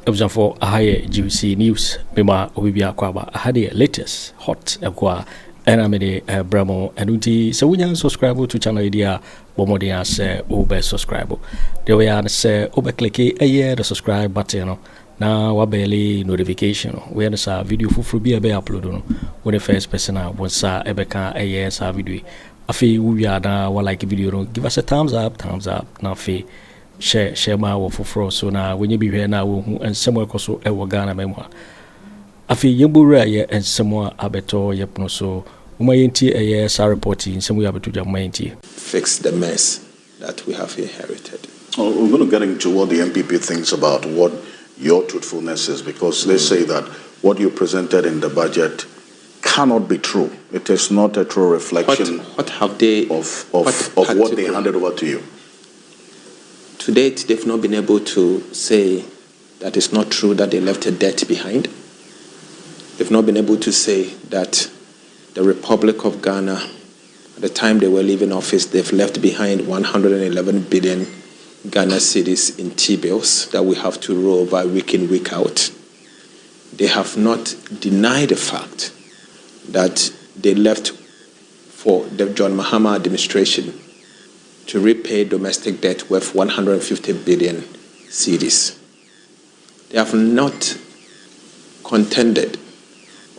for a higher juicy news. Mema Obibia Kwaba, I had the latest hot aqua, and I made a Bramo and Unti. So we can subscribe to channel idea, Bomodia say, Obe subscribe. There we are, say, Obe click a year the subscribe button. Now, wabeli notification. We are video for be a be upload when the first person was Ebeka a year sa video. Afi we are now like video. Give us a thumbs up. Now, fe. Share my work for so now when you be here now and somewhere also a Ghana memoir. Afi Yambura ye and somewhere abeto yepno so umayenti a year reporting somewhere abeto jamainti. Fix the mess that we have inherited. Oh, we're going to get into what the MPP thinks about what your truthfulness is, because they say that what you presented in the budget cannot be true. It is not a true reflection what have they of what they handed over to you. To date, they've not been able to say that it's not true that they left a debt behind. They've not been able to say that the Republic of Ghana, at the time they were leaving office, they've left behind 111 billion Ghana cedis in T-bills that we have to roll over week in, week out. They have not denied the fact that they left for the John Mahama administration to repay domestic debt worth 150 billion cedis. They have not contended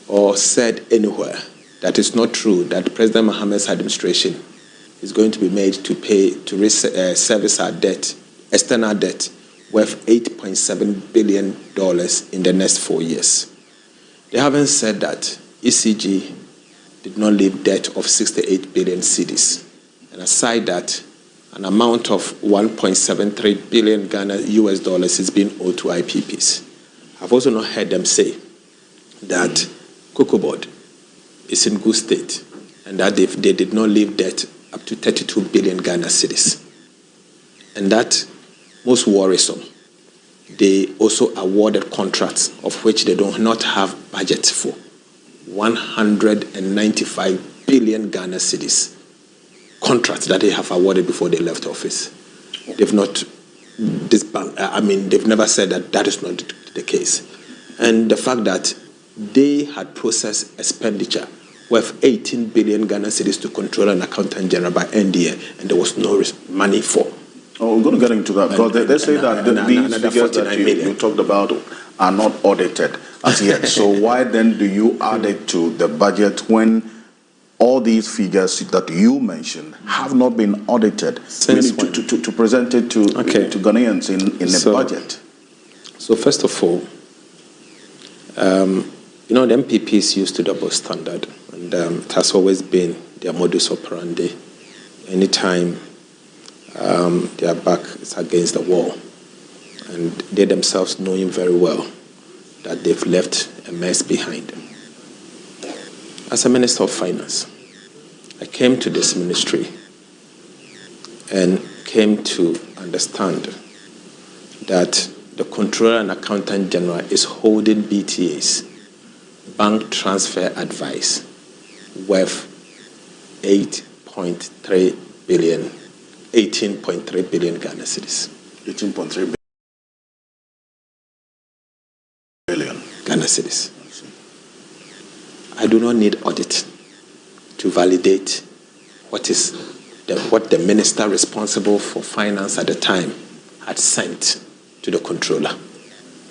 or said anywhere that it's not true that President Mahama's administration is going to be made to pay to service our debt, external debt, worth $8.7 billion in the next 4 years. They haven't said that ECG did not leave debt of 68 billion cedis. And aside that, an amount of 1.73 billion Ghana US dollars is being owed to IPPs. I've also not heard them say that Cocoa Board is in good state and that they did not leave debt up to 32 billion Ghana cedis. And that, most worrisome, they also awarded contracts of which they do not have budget for, 195 billion Ghana cedis. Contracts that they have awarded before they left office. They've not they've never said that that is not the case. And the fact that they had processed expenditure worth 18 billion Ghana cedis to control an accountant general by NDA, and there was no money for. Oh, we're going to get into that, because they say that these figures that you talked about are not audited as yet. So why then do you add it to the budget when all these figures that you mentioned have not been audited to present it to Ghanaians in the budget? So first of all, the MPPs used to double standard, and it has always been their modus operandi. Anytime their back is against the wall, and they themselves knowing very well that they've left a mess behind. As a Minister of Finance, I came to this ministry and came to understand that the Controller and Accountant General is holding BTAs, bank transfer advice, worth 18.3 billion Ghana cedis. 18.3 billion Ghana cedis. I do not need audit to validate what the minister responsible for finance at the time had sent to the controller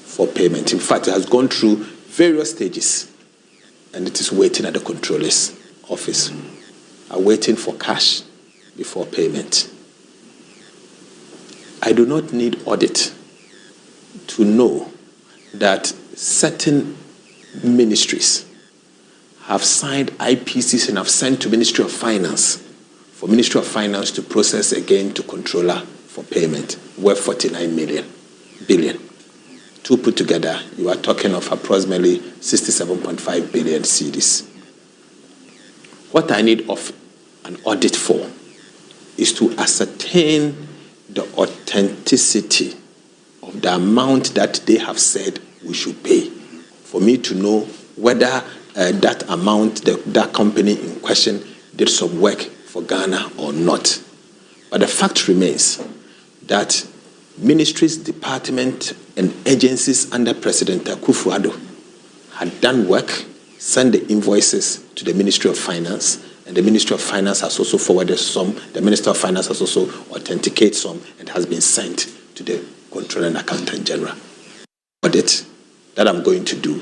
for payment. In fact, it has gone through various stages, and it is waiting at the controller's office, waiting for cash before payment. I do not need audit to know that certain ministries have signed IPCs and have sent to Ministry of Finance for Ministry of Finance to process again to controller for payment, worth 49 billion. Two put together, you are talking of approximately 67.5 billion cedis. What I need of an audit for is to ascertain the authenticity of the amount that they have said we should pay, for me to know whether that amount, that company in question did some work for Ghana or not. But the fact remains that ministries, departments, and agencies under President Akufo Addo had done work, sent the invoices to the Ministry of Finance, and the Ministry of Finance has also forwarded some. The Minister of Finance has also authenticated some and has been sent to the Controller and Accountant General. Audit that I'm going to do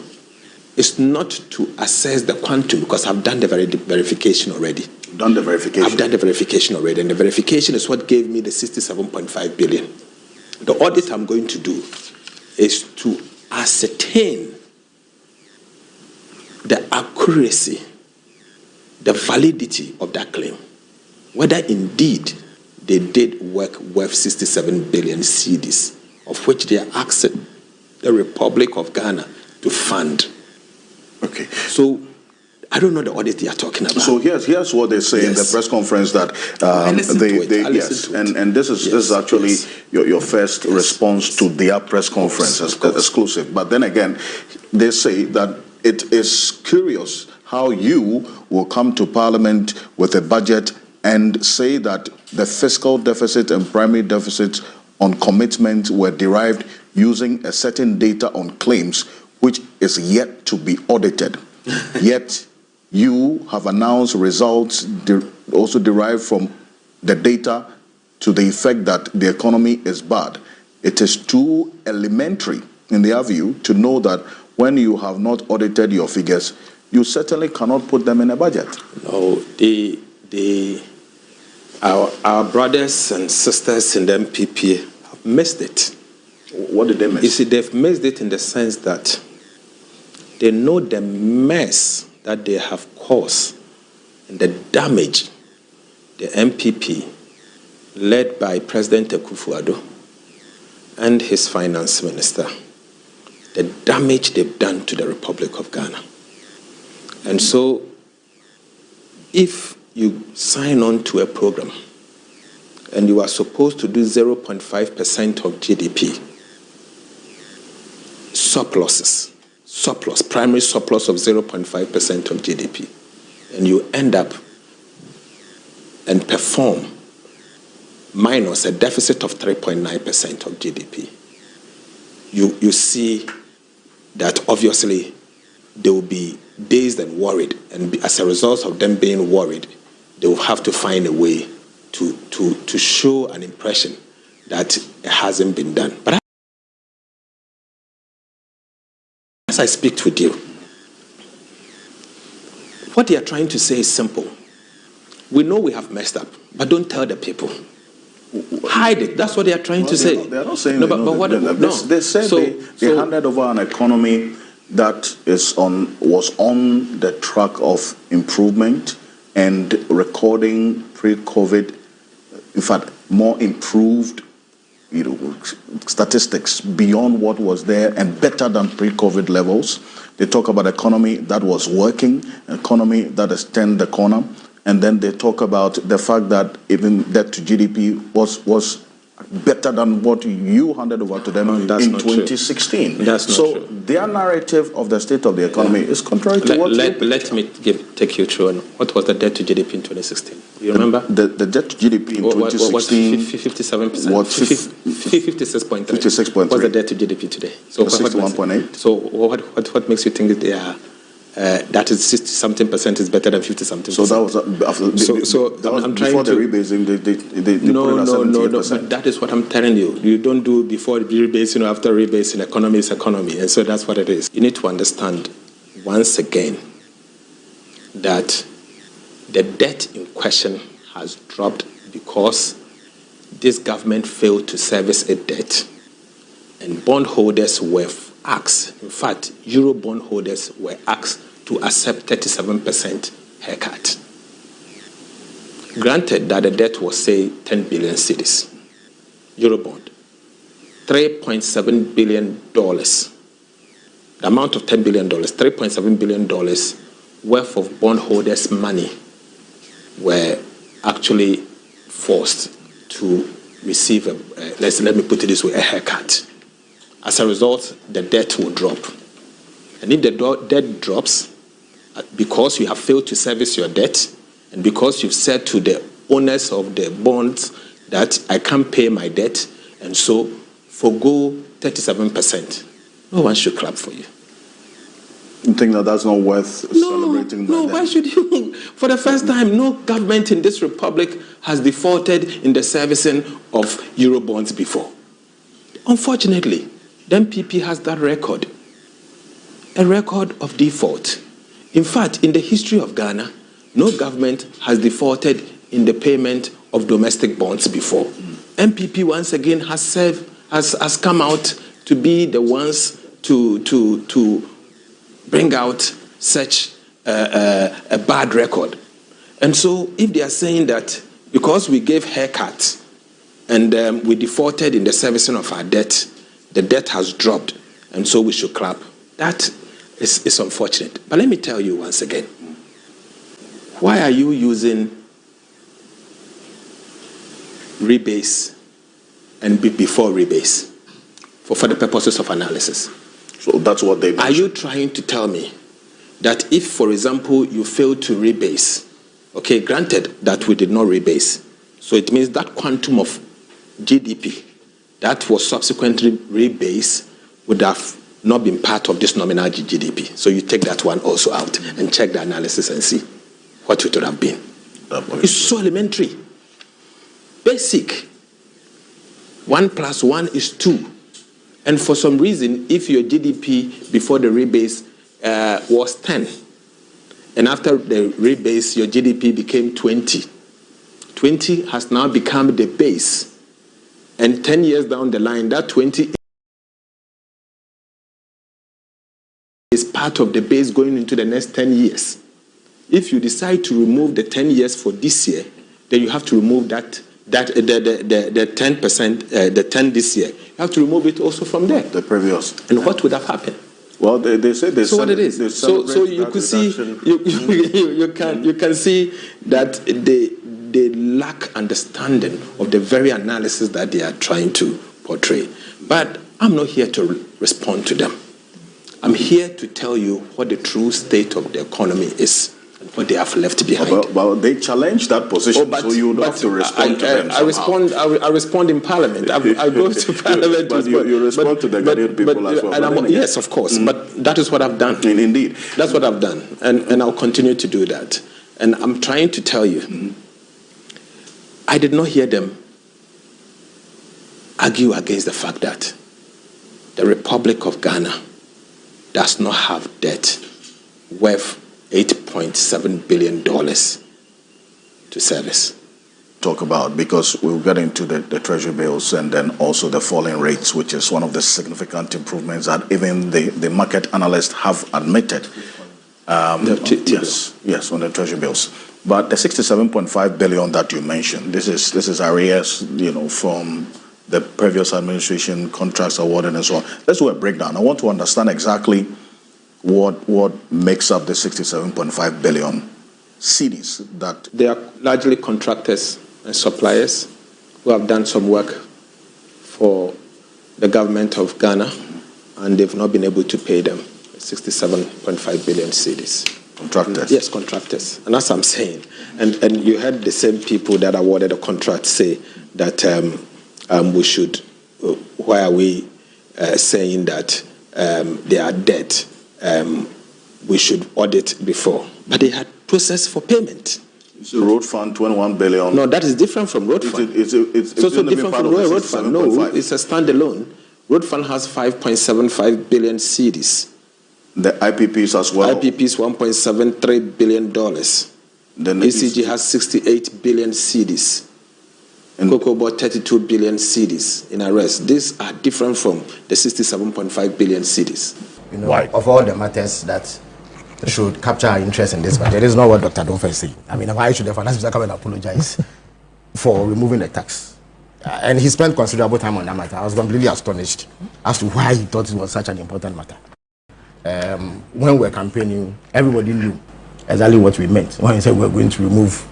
is not to assess the quantum, because I've done the verification already. I've done the verification already, and the verification is what gave me the 67.5 billion. The audit I'm going to do is to ascertain the accuracy, the validity of that claim, whether indeed they did work worth 67 billion cedis, of which they are asking the Republic of Ghana to fund. Okay. So I don't know the audit they are talking about. So here's what they say in the press conference that and this is actually your first response to their press conference as exclusive. But then again, they say that it is curious how you will come to Parliament with a budget and say that the fiscal deficit and primary deficit on commitment were derived using a certain data on claims which is yet to be audited. Yet you have announced results also derived from the data to the effect that the economy is bad. It is too elementary, in their view, to know that when you have not audited your figures, you certainly cannot put them in a budget. No, our brothers and sisters in the MPP have missed it. What did they miss? You see, they've missed it in the sense that they know the mess that they have caused and the damage the MPP, led by President Akufo Addo and his finance minister, the damage they've done to the Republic of Ghana. And so, if you sign on to a program and you are supposed to do 0.5% of GDP, primary surplus of 0.5% of GDP, and you end up and perform minus a deficit of 3.9% of GDP, you see that obviously they will be dazed and worried, and as a result of them being worried, they will have to find a way to show an impression that it hasn't been done. But as I speak with you, what they are trying to say is simple. We know we have messed up, but don't tell the people. Hide it. That's what they are trying to say. They are not saying no, but what they say they handed over an economy that was on the track of improvement and recording pre-COVID, in fact, more improved statistics beyond what was there and better than pre-COVID levels. They talk about an economy that was working, an economy that has turned the corner, and then they talk about the fact that even debt to GDP was better than what you handed over to them in 2016. That's not so true. Their narrative of the state of the economy is contrary to what let me take you through. What was the debt to GDP in 2016? You remember? The debt to GDP in 2016 was 57%. 56.3. What's the debt to GDP today? So 61.8. So what makes you think that they are? That is 60-something% is better than 50-something%. So that was I'm trying before the rebasing. They no. But that is what I'm telling you. You don't do before rebasing or after rebasing. Economy is economy, and so that's what it is. You need to understand once again that the debt in question has dropped because this government failed to service a debt, and bondholders were asked, in fact, Euro bondholders were asked to accept 37% haircut. Granted that the debt was, say, 10 billion cedis, Euro bond, $3.7 billion. The amount of $10 billion, $3.7 billion worth of bondholders' money were actually forced to receive let me put it this way, a haircut. As a result, the debt will drop. And if the debt drops, because you have failed to service your debt, and because you've said to the owners of the bonds that I can't pay my debt, and so forgo 37%, no one should clap for you. You think that that's not worth celebrating? No, why should you? For the first time, no government in this republic has defaulted in the servicing of Eurobonds before. Unfortunately, the MPP has that record, a record of default. In fact, in the history of Ghana, no government has defaulted in the payment of domestic bonds before. MPP once again has come out to be the ones to bring out such a bad record. And so if they are saying that because we gave haircuts and we defaulted in the servicing of our debt, the debt has dropped, and so we should clap, that is unfortunate. But let me tell you once again, why are you using rebase and before rebase for the purposes of analysis? So that's what they mentioned. Are you trying to tell me that if, for example, you fail to rebase, okay, granted that we did not rebase, so it means that quantum of GDP that was subsequently rebased would have not been part of this nominal GDP. So you take that one also out and check the analysis and see what it would have been. It's so elementary. Basic. 1 + 1 is 2. And for some reason, if your GDP before the rebase was 10, and after the rebase, your GDP became 20, 20 has now become the base. And 10 years down the line, that 20 is part of the base going into the next 10 years. If you decide to remove the 10 years for this year, then you have to remove the 10%, the 10 this year. You have to remove it also from there. The previous. And what would have happened? Well, they say they. So what it is? So you could see you can see that they lack understanding of the very analysis that they are trying to portray. But I'm not here to respond to them. I'm here to tell you what the true state of the economy is and what they have left behind. But they challenge that position, so you would have to respond to them. I respond in Parliament. I go to Parliament. But you respond to the Ghanaian people as well. Yes, of course. But that is what I've done. Indeed. That's what I've done. And I'll continue to do that. And I'm trying to tell you, I did not hear them argue against the fact that the Republic of Ghana does not have debt worth $8.7 billion to service. Talk about, because we'll get into the treasury bills and then also the falling rates, which is one of the significant improvements that even the market analysts have admitted. Yes, on the treasury bills. But the 67.5 billion that you mentioned, this is arrears, from the previous administration, contracts awarded and so on. Let's do a breakdown. I want to understand exactly what makes up the 67.5 billion cedis that... They are largely contractors and suppliers who have done some work for the government of Ghana, and they've not been able to pay them 67.5 billion cedis. Contractors? Yes, contractors. And that's what I'm saying. And you heard the same people that awarded a contract say that we should... why are we saying that they are dead? We should audit before. But they had process for payment. It's a road fund, 21 billion. No, that is different from road fund. It's also different from road fund. No, it's a standalone. Road fund has 5.75 billion cedis. The IPPs as well? IPPs $1.73 billion. Then ECG has 68 billion cedis. And Cocoa bought 32 billion cedis in arrest. These are different from the 67.5 billion cedis. Why? Of all the matters that should capture our interest in this, but that is not what Dr. Dompreh is saying. I mean, why should the finance minister come and apologize for removing the tax? And he spent considerable time on that matter. I was completely astonished as to why he thought it was such an important matter. When we were campaigning, everybody knew exactly what we meant when he said we were going to remove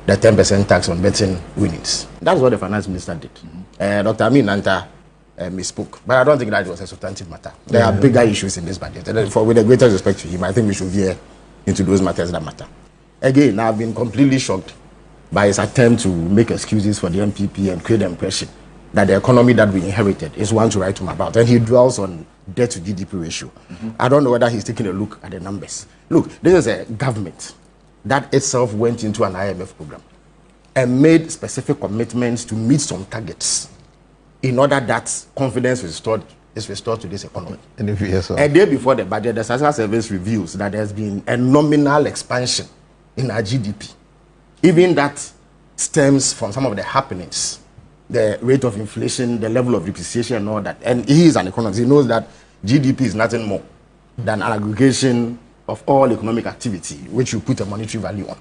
the 10% tax on betting winnings. That's what the finance minister did. Dr. Amin Nanta misspoke, but I don't think that was a substantive matter. There are bigger issues in this budget. And with the greatest respect to him, I think we should veer into those matters that matter. Again, I've been completely shocked by his attempt to make excuses for the MPP and create the impression that the economy that we inherited is one to write home about. And he dwells on debt to GDP ratio. I don't know whether he's taking a look at the numbers. Look, this is a government that itself went into an IMF program and made specific commitments to meet some targets in order that confidence is restored to this economy. A day before the budget, the Statistical Service reveals that there's been a nominal expansion in our GDP. Even that stems from some of the happenings, the rate of inflation, the level of depreciation and all that. And he is an economist. He knows that GDP is nothing more than an aggregation of all economic activity, which you put a monetary value on.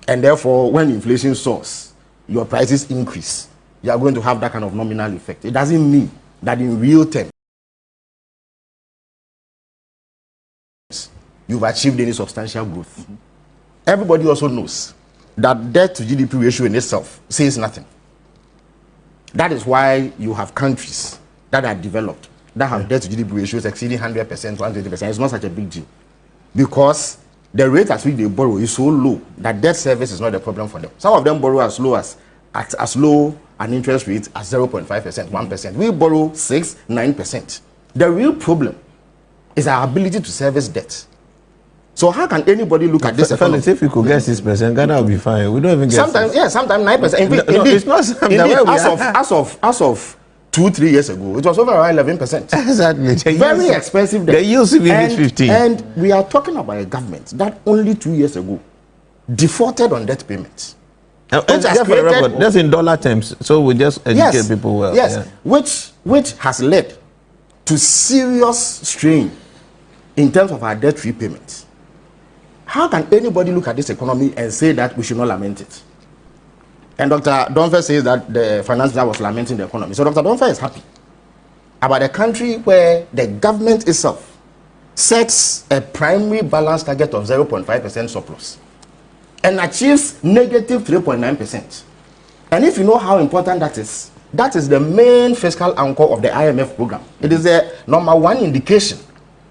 And therefore, when inflation soars, your prices increase. You are going to have that kind of nominal effect. It doesn't mean that in real terms, you've achieved any substantial growth. Everybody also knows that debt to GDP ratio in itself says nothing. That is why you have countries that are developed that have debt to GDP ratios exceeding 100%, 120%. It's not such a big deal. Because the rate at which they borrow is so low that debt service is not a problem for them. Some of them borrow as low an interest rate as 0.5%, 1%. We borrow 6%, 9%. The real problem is our ability to service debt. So how can anybody look at this economy? If we could get 6%, Ghana will be fine. We don't even get sometimes, 6%. Yeah, sometimes 9%. Indeed, it's not something as of 2-3 years ago, it was over around 11%. Exactly. Very expensive debt. They used to be 15. And we are talking about a government that only 2 years ago defaulted on debt payments. That's in dollar terms, so we just educate people well. Yes, yeah. which has led to serious strain in terms of our debt repayment. How can anybody look at this economy and say that we should not lament it? And Dr. Dompreh says that the finance minister was lamenting the economy. So Dr. Dompreh is happy about a country where the government itself sets a primary balance target of 0.5% surplus and achieves negative 3.9%. And if you know how important that is the main fiscal anchor of the IMF program. It is the number one indication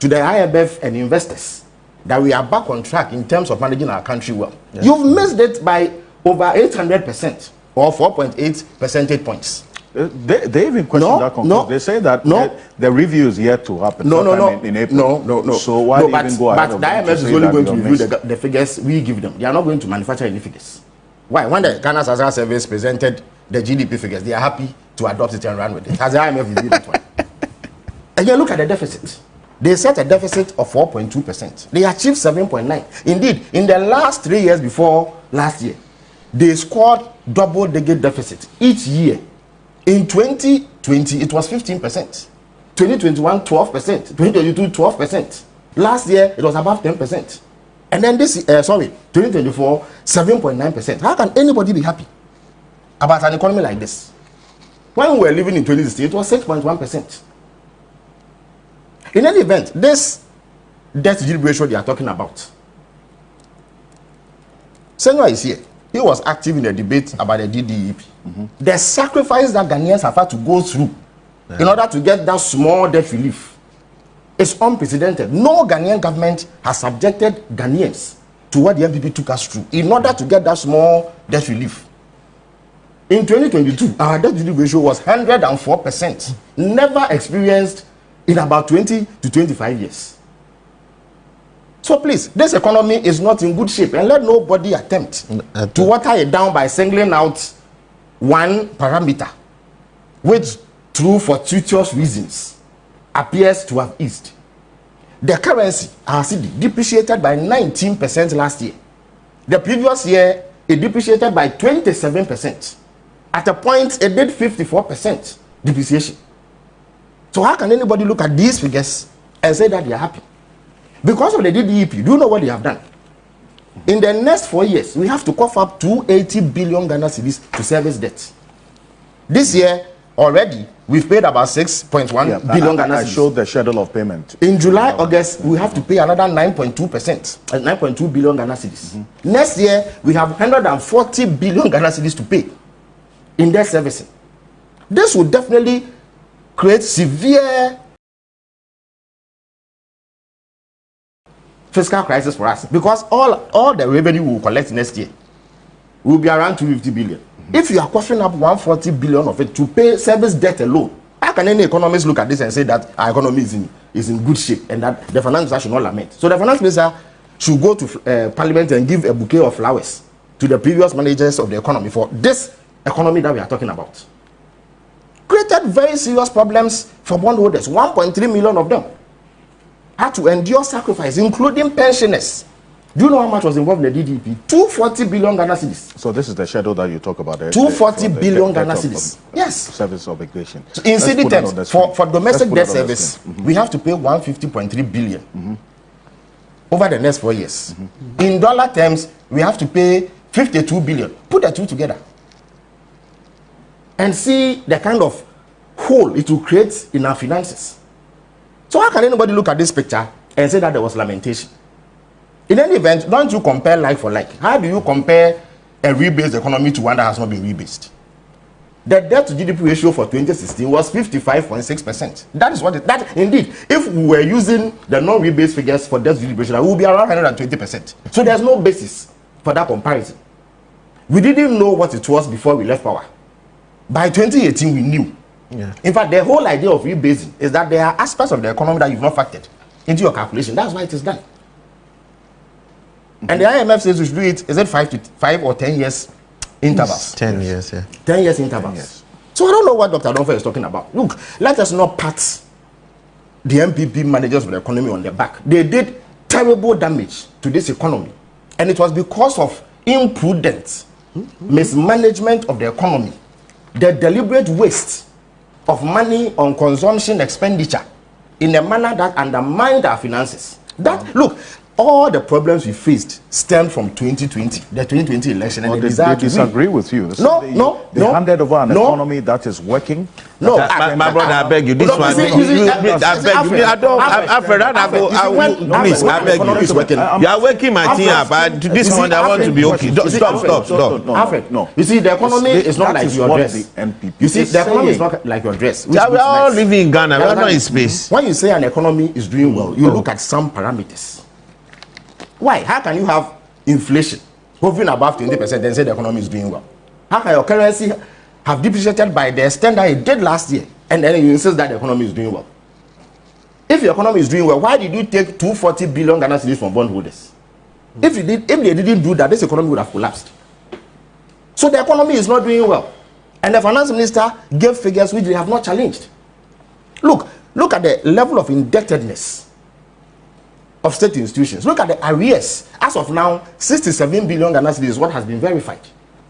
to the IMF and investors that we are back on track in terms of managing our country well. Yes. You've missed it by over 800% or 4.8 percentage points. They even question that conclusion. They say that the review is yet to happen. In April. No. So why even go ahead? But the IMF is only going to review the figures we give them. They are not going to manufacture any figures. Why? When the Ghana Statistical Service presented the GDP figures, they are happy to adopt it and run with it. Has the IMF reviewed that one? And then look at the deficit. They set a deficit of 4.2%. They achieved 7.9%. Indeed, in the last 3 years before last year, they scored double-digit deficit each year. In 2020, it was 15%. 2021, 12%. 2022, 12%. Last year, it was above 10%. And then 2024, 7.9%. How can anybody be happy about an economy like this? When we were living in 2016, it was 6.1%. In any event, this debt to GDP ratio they are talking about, Senor is here. He was active in the debate about the DDEP. The sacrifice that Ghanaians have had to go through in order to get that small debt relief is unprecedented. No Ghanaian government has subjected Ghanaians to what the MPP took us through in order to get that small debt relief. In 2022, our debt to GDP ratio was 104%, never experienced in about 20 to 25 years. So please, this economy is not in good shape, and let nobody attempt to water it down by singling out one parameter, which, through fortuitous reasons, appears to have eased. The currency, our cedi, depreciated by 19% last year. The previous year, it depreciated by 27%. At a point, it did 54% depreciation. So how can anybody look at these figures and say that they are happy? Because of the DDEP, do you know what they have done? In the next 4 years, we have to cough up 280 billion Ghana cedis to service debt. This year, already, we've paid about 6.1 billion Ghana cedis. I showed the schedule of payment. In July, August, we have to pay another 9.2%, 9.2 billion Ghana cedis. Next year, we have 140 billion Ghana cedis to pay in debt servicing. This will definitely create severe fiscal crisis for us, because all the revenue we will collect next year will be around 250 billion. If you are coughing up 140 billion of it to pay service debt alone, how can any economist look at this and say that our economy is in good shape and that the finance minister should not lament? So the finance minister should go to parliament and give a bouquet of flowers to the previous managers of the economy for this economy that we are talking about. Created very serious problems for bondholders. 1.3 million of them had to endure sacrifice, including pensioners. Do you know how much was involved in the DDP? 240 billion Ghana cedis. So this is the schedule that you talk about. 240 billion Ghana cedis. Yes. Service obligation. So in cedi terms, for domestic debt service, we have to pay 150.3 billion over the next 4 years. In dollar terms, we have to pay 52 billion. Put the two together and see the kind of hole it will create in our finances. So how can anybody look at this picture and say that there was lamentation? In any event, don't you compare like for like? How do you compare a rebased economy to one that has not been rebased? The debt to GDP ratio for 2016 was 55.6%. That is what that indeed, if we were using the non-rebased figures for debt to GDP ratio, we would be around 120%. So there's no basis for that comparison. We didn't know what it was before we left power. By 2018, we knew. Yeah. In fact, the whole idea of rebasing is that there are aspects of the economy that you've not factored into your calculation. That's why it is done. And the IMF says we should do it, is it 5 or 10 years intervals? 10 years, yeah. 10 years intervals. 10 years. So I don't know what Dr. Dompreh is talking about. Look, let us not pat the MPP managers of the economy on their back. They did terrible damage to this economy. And it was because of imprudent mismanagement of the economy, the deliberate waste of money on consumption expenditure in a manner that undermined our finances. That, look, all the problems we faced stemmed from 2020, the 2020 election, and they disagree with you. They handed over an economy that is working. No, my brother, I beg you. This one, I beg you. Please, I beg you. You are waking my team up. This one, I want to be okay. Stop. No. You see, the economy is not like your dress. You see, the economy is not like your dress. We are all living in Ghana. We are not in space. When you say an economy is doing well, you look at some parameters. Why? How can you have inflation hovering above 20% and say the economy is doing well? How can your currency have depreciated by the extent that it did last year and then you insist that the economy is doing well? If your economy is doing well, why did you take 240 billion Ghana cedis from bondholders? If they didn't do that, this economy would have collapsed. So the economy is not doing well. And the finance minister gave figures which they have not challenged. Look at the level of indebtedness of state institutions. Look at the arrears. As of now, 67 billion Ghana cedis is what has been verified.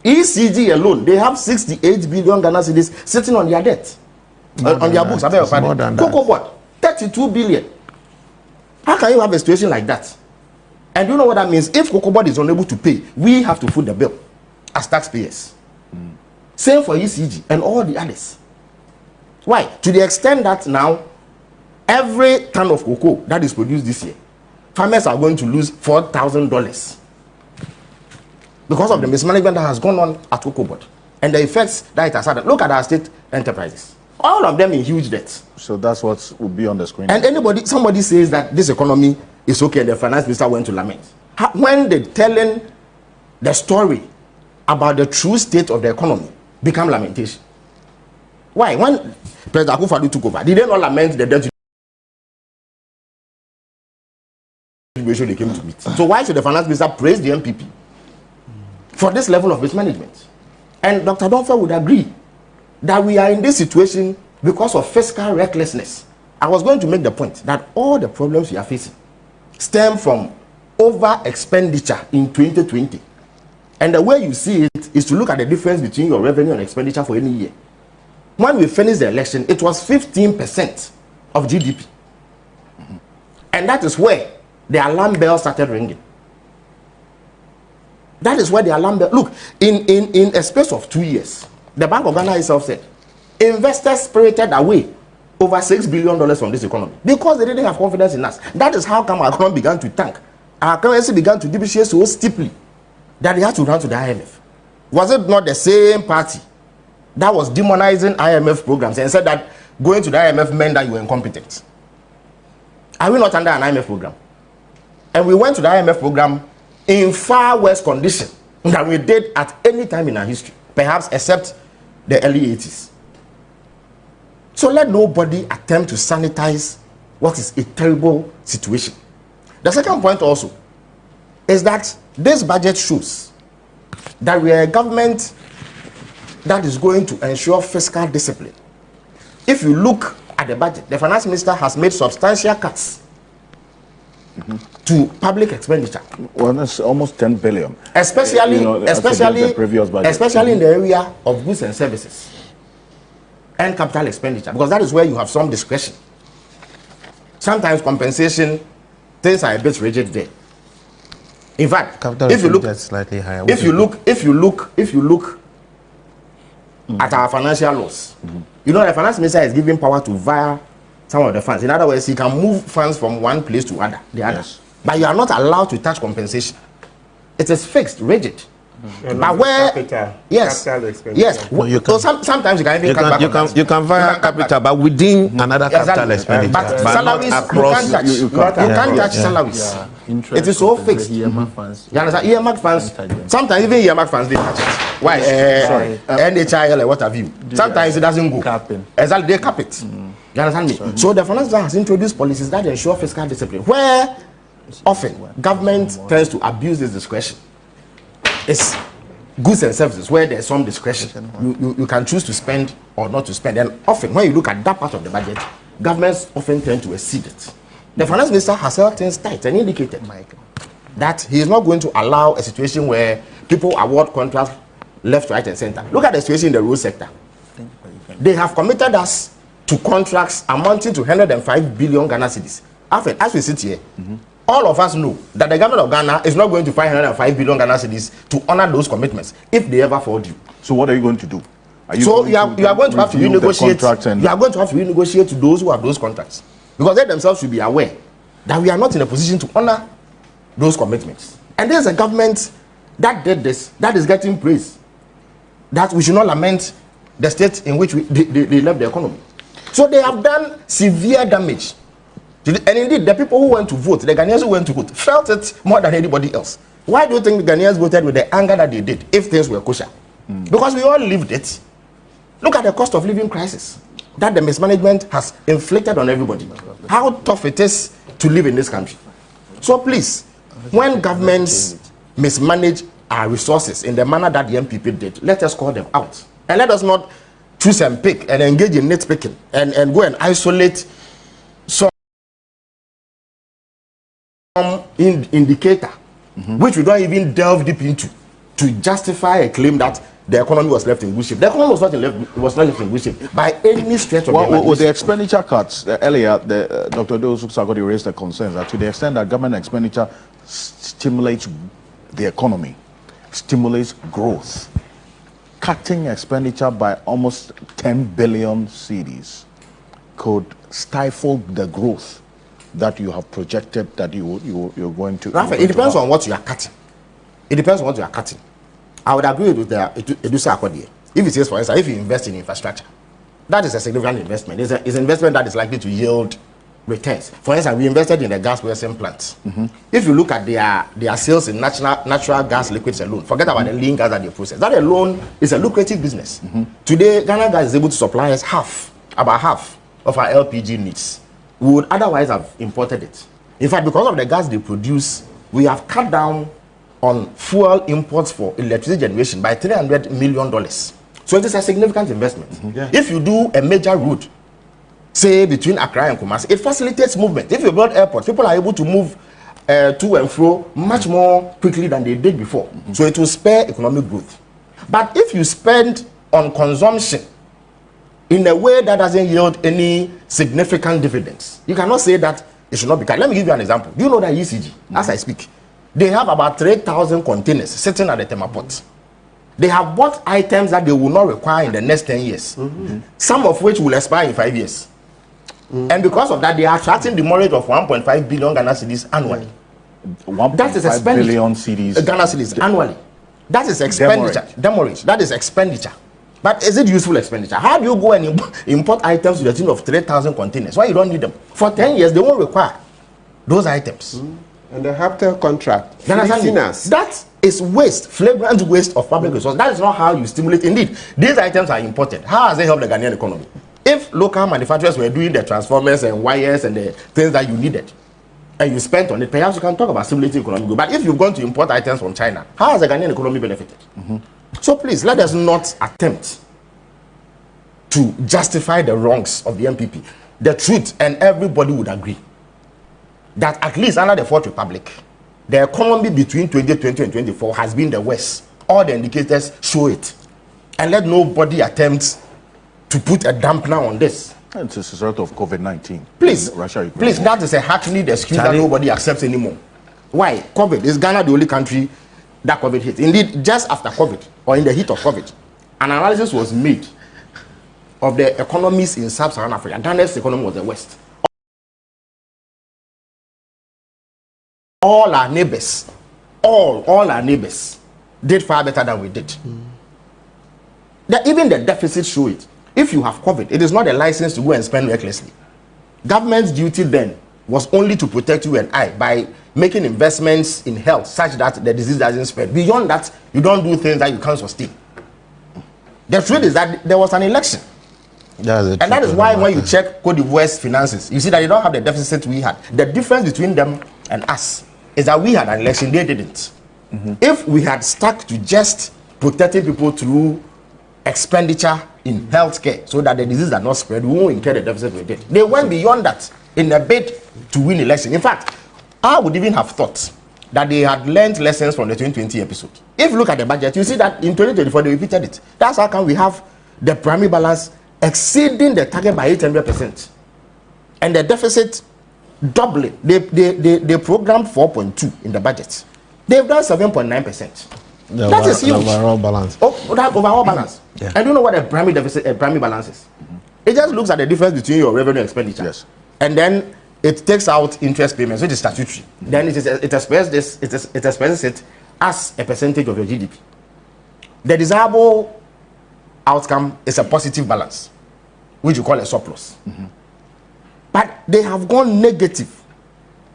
ECG alone, they have 68 billion Ghana cedis sitting on their debt, on their books. Cocoa board, 32 billion. How can you have a situation like that? And you know what that means? If Cocoa board is unable to pay, we have to foot the bill as taxpayers. Same for ECG and all the others. Why? To the extent that now, every ton of cocoa that is produced this year, farmers are going to lose $4,000 because of the mismanagement that has gone on at Cocoa Board and the effects that it has had. Look at our state enterprises, all of them in huge debt. So that's what will be on the screen. And somebody says that this economy is okay and the finance minister went to lament. When they're telling the story about the true state of the economy become lamentation. Why? When President Akufo Addo took over, did they not lament the debt they came to meet? So why should the finance minister praise the MPP for this level of mismanagement? And Dr. Dompreh would agree that we are in this situation because of fiscal recklessness. I was going to make the point that all the problems we are facing stem from over expenditure in 2020. And the way you see it is to look at the difference between your revenue and expenditure for any year. When we finished the election, it was 15% of GDP. And that is where the alarm bell started ringing. That is where the alarm bell. Look, in a space of 2 years, the Bank of Ghana itself said investors spirited away over $6 billion from this economy because they didn't have confidence in us. That is how come our economy began to tank. Our currency began to depreciate so steeply that they had to run to the IMF. Was it not the same party that was demonizing IMF programs and said that going to the IMF meant that you were incompetent? Are we not under an IMF program? And we went to the IMF program in far worse condition than we did at any time in our history. perhaps except the early 80s. So let nobody attempt to sanitize what is a terrible situation. The second point also is that this budget shows that we are a government that is going to ensure fiscal discipline. If you look at the budget, the finance minister has made substantial cuts to public expenditure. Well, that's almost 10 billion. Especially, the previous budget. especially in the area of goods and services and capital expenditure, because that is where you have some discretion. Sometimes compensation, things are a bit rigid there. In fact, capital if you look slightly higher. If you look at our financial laws, you know the finance minister is given power to via some of the funds. In other words, he can move funds from one place to the other. Yes. But you are not allowed to touch compensation. It is fixed, rigid. But where capital No, you can, sometimes you can even cut back you can via capital, but within another capital expenditure. But salaries across, you can't touch salaries. Yeah. It is so fixed. Earmark funds. You understand? Earmark funds. Sometimes even earmark funds they touch it. Why? NHIL, what have you? Sometimes it doesn't go. Exactly, they cap it. You understand me? So the finance minister has introduced policies that ensure fiscal discipline, where often government tends to abuse this discretion. It's goods and services where there's some discretion. You can choose to spend or not to spend. And often when you look at that part of the budget, governments often tend to exceed it. The finance minister has held things tight and indicated that he is not going to allow a situation where people award contracts left, right, and center. Look at the situation in the road sector. They have committed us to contracts amounting to 105 billion Ghana cedis. As we sit here, all of us know that the government of Ghana is not going to find 105 billion Ghana cedis to honor those commitments if they ever fall due. So what are you going to do? You are going to have to renegotiate. You are going to have to renegotiate to those who have those contracts, because they themselves should be aware that we are not in a position to honor those commitments. And there's a government that did this, that is getting praise, that we should not lament the state in which they left the economy. So they have done severe damage. And indeed, the people who went to vote, the Ghanaians who went to vote, felt it more than anybody else. Why do you think the Ghanaians voted with the anger that they did if things were kosher? Because we all lived it. Look at the cost of living crisis that the mismanagement has inflicted on everybody. How tough it is to live in this country. So please, when governments mismanage our resources in the manner that the MPP did, let us call them out. And let us not choose and pick and engage in nitpicking and go and isolate some indicator which we don't even delve deep into to justify a claim that the economy was left in good shape. The economy was not left in good shape by any stretch of the imagination. With the expenditure cuts, earlier, Dr. Dosu raised the concerns that to the extent that government expenditure stimulates the economy, stimulates growth, cutting expenditure by almost 10 billion cedis could stifle the growth that you have projected that you're going to. Rafa, it depends on what you are cutting. It depends on what you are cutting. I would agree with the Edusa Akwadie. If it says, for instance, if you invest in infrastructure, that is a significant investment. It's an investment that is likely to yield returns. For instance, we invested in the gas processing plants. If you look at their sales in natural gas liquids alone, forget about the lean gas that they process. That alone is a lucrative business. Today, Ghana Gas is able to supply us about half of our LPG needs. We would otherwise have imported it. In fact, because of the gas they produce, we have cut down on fuel imports for electricity generation by $300 million. So it is a significant investment. If you do a major route, say between Accra and Kumasi, it facilitates movement. If you build airports, people are able to move to and fro much more quickly than they did before. So it will spur economic growth. But if you spend on consumption in a way that doesn't yield any significant dividends, you cannot say that it should not be cut. Let me give you an example. Do you know that ECG, as I speak, they have about 3,000 containers sitting at the Tema port. They have bought items that they will not require in the next 10 years, some of which will expire in 5 years. And because of that, they are attracting the demurrage of 1.5 billion Ghana cedis annually. 1.5 billion cedis Ghana cedis annually. That is expenditure. Demurrage. That is expenditure. But is it useful expenditure? How do you go and import items to the tune of 3,000 containers? Why you don't need them? For 10 years, they won't require those items. And the HAPTEL contract. That is waste, flagrant waste of public resources. That is not how you stimulate. Indeed, these items are imported. How has it helped the Ghanaian economy? If local manufacturers were doing the transformers and wires and the things that you needed, and you spent on it, perhaps you can talk about stimulating economic growth. But if you've gone to import items from China, how has the Ghanaian economy benefited? So please, let us not attempt to justify the wrongs of the MPP. The truth, and everybody would agree, that at least under the Fourth Republic, the economy between 2020 and 2024 has been the worst. All the indicators show it. And let nobody attempt to put a dampener on this. It's a result of COVID-19. Please, Russia, please, that is a hackneyed excuse that nobody accepts anymore. Why? COVID. Is Ghana the only country that COVID hit? Indeed, just after COVID, or in the heat of COVID, an analysis was made of the economies in sub-Saharan Africa. Ghana's economy was the worst. All our neighbors, all our neighbors did far better than we did. Even the deficits show it. If you have COVID, it is not a license to go and spend recklessly. Government's duty then was only to protect you and I by making investments in health such that the disease doesn't spread. Beyond that, you don't do things that you can't sustain. The truth is that there was an election. And that is why when you check Cote d'Ivoire's finances, you see that they don't have the deficit we had. The difference between them and us is that we had an election, they didn't. If we had stuck to just protecting people through expenditure in healthcare so that the disease does not spread, we won't incur the deficit we did. They went beyond that in a bid to win election. In fact, I would even have thought that they had learned lessons from the 2020 episode. If you look at the budget, you see that in 2024 they repeated it. That's how come we have the primary balance exceeding the target by 800%. And the deficit doubling. They programmed 4.2 in the budget. They've done 7.9%. That is huge. Overall balance. That overall balance. Yeah. I don't know what a primary deficit, primary balance is. It just looks at the difference between your revenue and expenditure. Yes. And then it takes out interest payments, which is statutory. Then it expresses it as a percentage of your GDP. The desirable outcome is a positive balance, which you call a surplus. But they have gone negative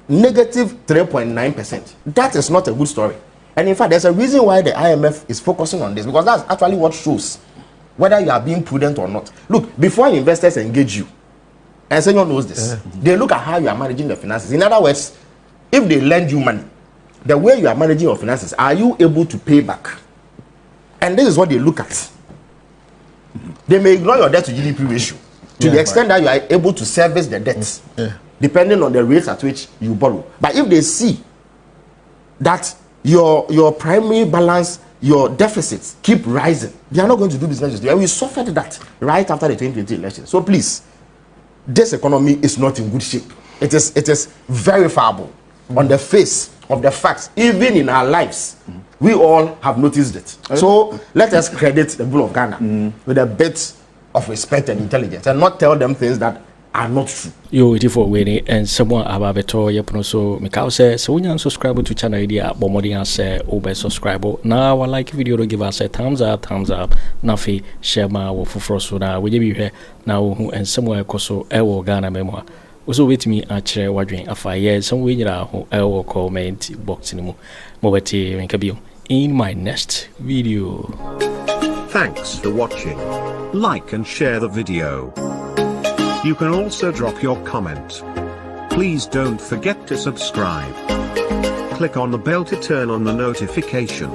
3.9%. That is not a good story. And in fact, there's a reason why the IMF is focusing on this, because that's actually what shows whether you are being prudent or not. Look, before investors engage you, and Senor knows this, they look at how you are managing the finances. In other words, if they lend you money, the way you are managing your finances, are you able to pay back? And this is what they look at. They may ignore your debt to GDP ratio to the extent that you are able to service the debts, depending on the rates at which you borrow. But if they see that your primary balance, your deficits keep rising, they are not going to do business with you. And we suffered that right after the 2020 election. So please, this economy is not in good shape. It is verifiable on the face of the facts. Even in our lives, we all have noticed it. So let us credit the people of Ghana with a bit of respect and intelligence, and not tell them things that are not true. You waiting for waiting, and someone about beto yepuno so Mikau says so when you subscribe to channel idea bomodi say over subscribe now I like video to give us a thumbs up nafi share ma wo fufro so na we be here now and somewhere koso ewo Ghana memo also wait me atchere wadwen afa ye some we nyira ho ewo comment box ni mu mobeti nkabio in my next video. Thanks for watching. Like and share the video. You can also drop your comment. Please don't forget to subscribe. Click on the bell to turn on the notification.